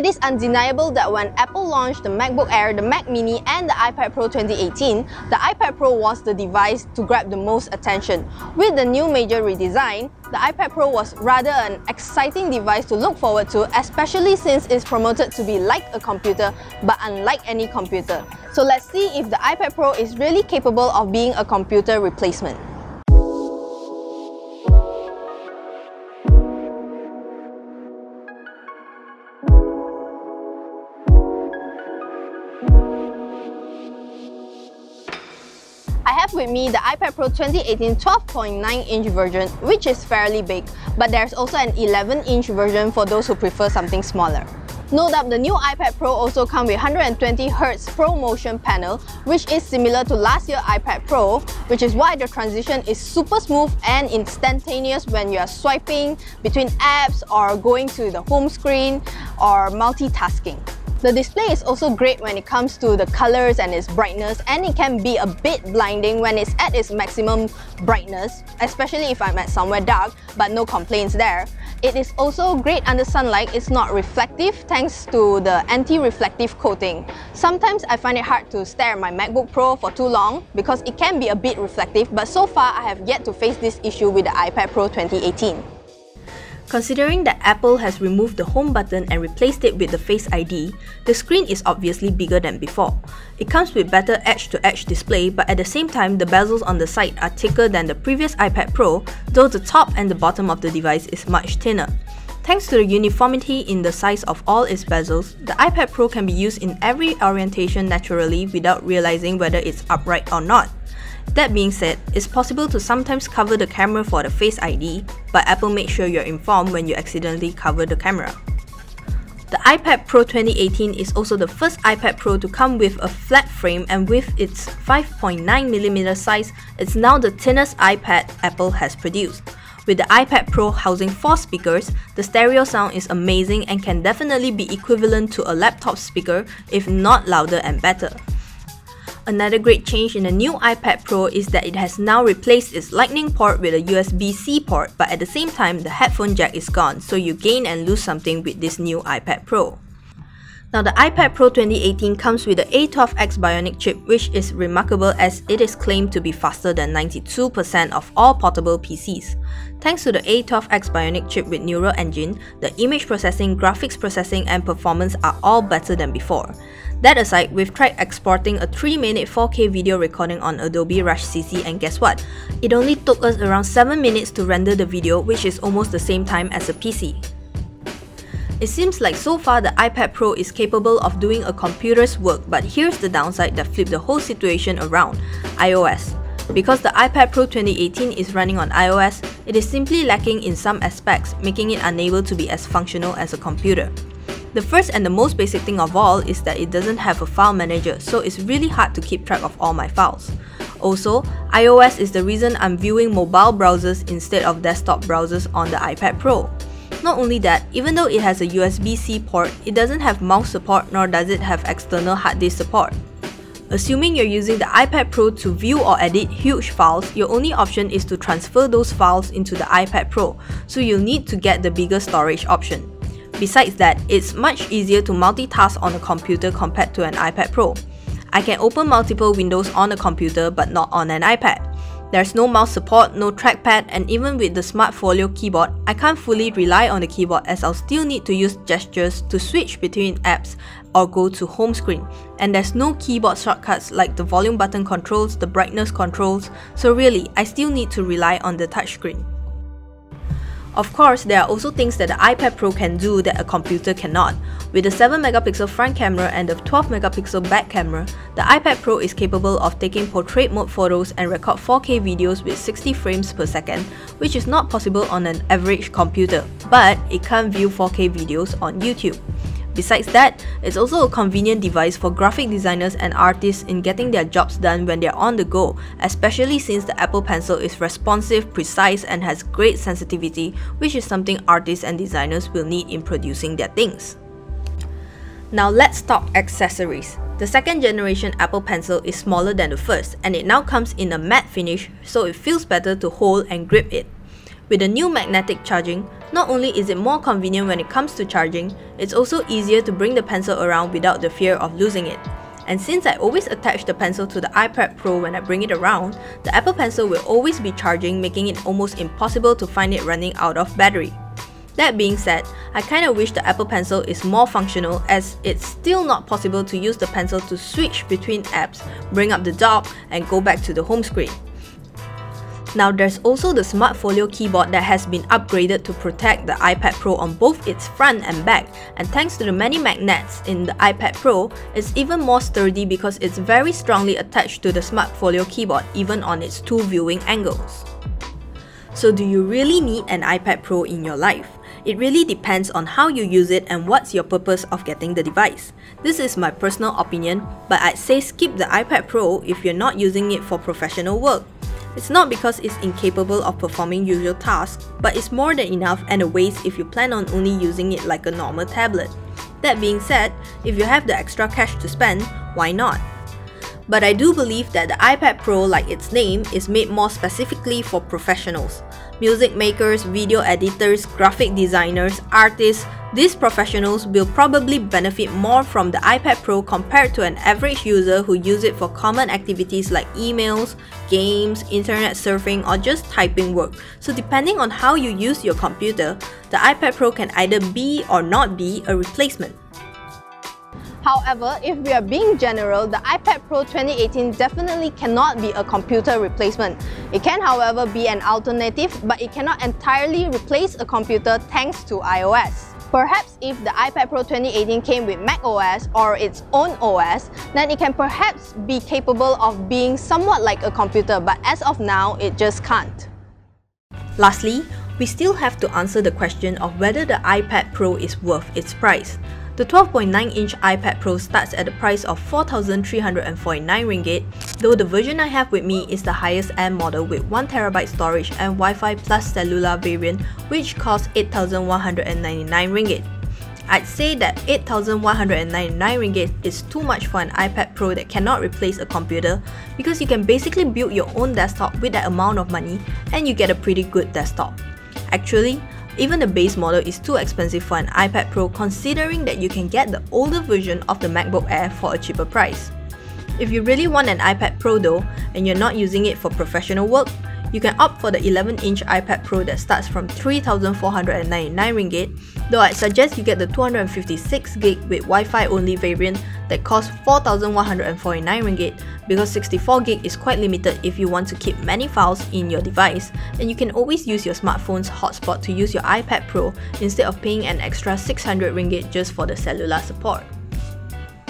It is undeniable that when Apple launched the MacBook Air, the Mac Mini and the iPad Pro 2018, the iPad Pro was the device to grab the most attention. With the new major redesign, the iPad Pro was rather an exciting device to look forward to, especially since it's promoted to be like a computer but unlike any computer. So let's see if the iPad Pro is really capable of being a computer replacement. I have with me the iPad Pro 2018 12.9-inch version, which is fairly big, but there's also an 11-inch version for those who prefer something smaller. Note that the new iPad Pro also comes with 120Hz ProMotion panel, which is similar to last year's iPad Pro, which is why the transition is super smooth and instantaneous when you are swiping between apps or going to the home screen or multitasking. The display is also great when it comes to the colors and its brightness, and it can be a bit blinding when it's at its maximum brightness, especially if I'm at somewhere dark, but no complaints there. It is also great under sunlight. It's not reflective thanks to the anti-reflective coating. Sometimes I find it hard to stare at my MacBook Pro for too long because it can be a bit reflective, but so far I have yet to face this issue with the iPad Pro 2018. Considering that Apple has removed the home button and replaced it with the Face ID, the screen is obviously bigger than before. It comes with better edge-to-edge display, but at the same time the bezels on the side are thicker than the previous iPad Pro, though the top and the bottom of the device is much thinner. Thanks to the uniformity in the size of all its bezels, the iPad Pro can be used in every orientation naturally without realizing whether it's upright or not. That being said, it's possible to sometimes cover the camera for the Face ID, but Apple makes sure you're informed when you accidentally cover the camera. The iPad Pro 2018 is also the first iPad Pro to come with a flat frame, and with its 5.9mm size, it's now the thinnest iPad Apple has produced. With the iPad Pro housing 4 speakers, the stereo sound is amazing and can definitely be equivalent to a laptop speaker, if not louder and better. Another great change in the new iPad Pro is that it has now replaced its Lightning port with a USB-C port, but at the same time the headphone jack is gone, so you gain and lose something with this new iPad Pro. Now the iPad Pro 2018 comes with the A12X Bionic chip, which is remarkable as it is claimed to be faster than 92% of all portable PCs. Thanks to the A12X Bionic chip with Neural Engine, the image processing, graphics processing and performance are all better than before. That aside, we've tried exporting a 3-minute 4K video recording on Adobe Rush CC, and guess what? It only took us around 7 minutes to render the video, which is almost the same time as a PC. It seems like so far the iPad Pro is capable of doing a computer's work, but here's the downside that flipped the whole situation around: iOS. Because the iPad Pro 2018 is running on iOS, it is simply lacking in some aspects, making it unable to be as functional as a computer. The first and the most basic thing of all is that it doesn't have a file manager, so it's really hard to keep track of all my files. Also, iOS is the reason I'm viewing mobile browsers instead of desktop browsers on the iPad Pro. Not only that, even though it has a USB-C port, it doesn't have mouse support, nor does it have external hard disk support. Assuming you're using the iPad Pro to view or edit huge files, your only option is to transfer those files into the iPad Pro, so you'll need to get the bigger storage option. Besides that, it's much easier to multitask on a computer compared to an iPad Pro. I can open multiple windows on a computer but not on an iPad. There's no mouse support, no trackpad, and even with the Smart Folio keyboard, I can't fully rely on the keyboard as I'll still need to use gestures to switch between apps or go to home screen. And there's no keyboard shortcuts like the volume button controls, the brightness controls, so really, I still need to rely on the touchscreen. Of course, there are also things that the iPad Pro can do that a computer cannot. With the 7MP front camera and the 12MP back camera, the iPad Pro is capable of taking portrait mode photos and record 4K videos with 60 frames per second, which is not possible on an average computer, but it can't view 4K videos on YouTube. Besides that, it's also a convenient device for graphic designers and artists in getting their jobs done when they're on the go, especially since the Apple Pencil is responsive, precise, and has great sensitivity, which is something artists and designers will need in producing their things. Now let's talk accessories. The second generation Apple Pencil is smaller than the first, and it now comes in a matte finish, so it feels better to hold and grip it. With the new magnetic charging, not only is it more convenient when it comes to charging, it's also easier to bring the pencil around without the fear of losing it. And since I always attach the pencil to the iPad Pro when I bring it around, the Apple Pencil will always be charging, making it almost impossible to find it running out of battery. That being said, I kinda wish the Apple Pencil is more functional, as it's still not possible to use the pencil to switch between apps, bring up the dock, and go back to the home screen. Now there's also the Smart Folio keyboard that has been upgraded to protect the iPad Pro on both its front and back, and thanks to the many magnets in the iPad Pro, it's even more sturdy because it's very strongly attached to the Smart Folio keyboard even on its two viewing angles. So do you really need an iPad Pro in your life? It really depends on how you use it and what's your purpose of getting the device. This is my personal opinion, but I'd say skip the iPad Pro if you're not using it for professional work. It's not because it's incapable of performing usual tasks, but it's more than enough and a waste if you plan on only using it like a normal tablet. That being said, if you have the extra cash to spend, why not? But I do believe that the iPad Pro, like its name, is made more specifically for professionals. Music makers, video editors, graphic designers, artists, these professionals will probably benefit more from the iPad Pro compared to an average user who use it for common activities like emails, games, internet surfing, or just typing work. So depending on how you use your computer, the iPad Pro can either be or not be a replacement. However, if we are being general, the iPad Pro 2018 definitely cannot be a computer replacement. It can, however, be an alternative, but it cannot entirely replace a computer thanks to iOS. Perhaps if the iPad Pro 2018 came with macOS or its own OS, then it can perhaps be capable of being somewhat like a computer, but as of now, it just can't. Lastly, we still have to answer the question of whether the iPad Pro is worth its price. The 12.9-inch iPad Pro starts at the price of 4,349 ringgit, though the version I have with me is the highest end model with 1TB storage and Wi-Fi plus cellular variant, which costs 8,199 ringgit. I'd say that 8,199 ringgit is too much for an iPad Pro that cannot replace a computer, because you can basically build your own desktop with that amount of money and you get a pretty good desktop. Actually, even the base model is too expensive for an iPad Pro, considering that you can get the older version of the MacBook Air for a cheaper price. If you really want an iPad Pro though, and you're not using it for professional work, you can opt for the 11-inch iPad Pro that starts from 3,499 ringgit, though I'd suggest you get the 256GB with Wi-Fi only variant that costs 4,149 ringgit, because 64GB is quite limited if you want to keep many files in your device, and you can always use your smartphone's hotspot to use your iPad Pro instead of paying an extra 600 ringgit just for the cellular support.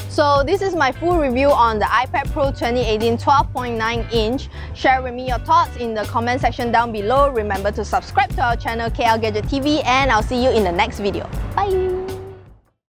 So this is my full review on the iPad Pro 2018 12.9-inch. Share with me your thoughts in the comment section down below. Remember to subscribe to our channel KLGadgetTV, and I'll see you in the next video. Bye!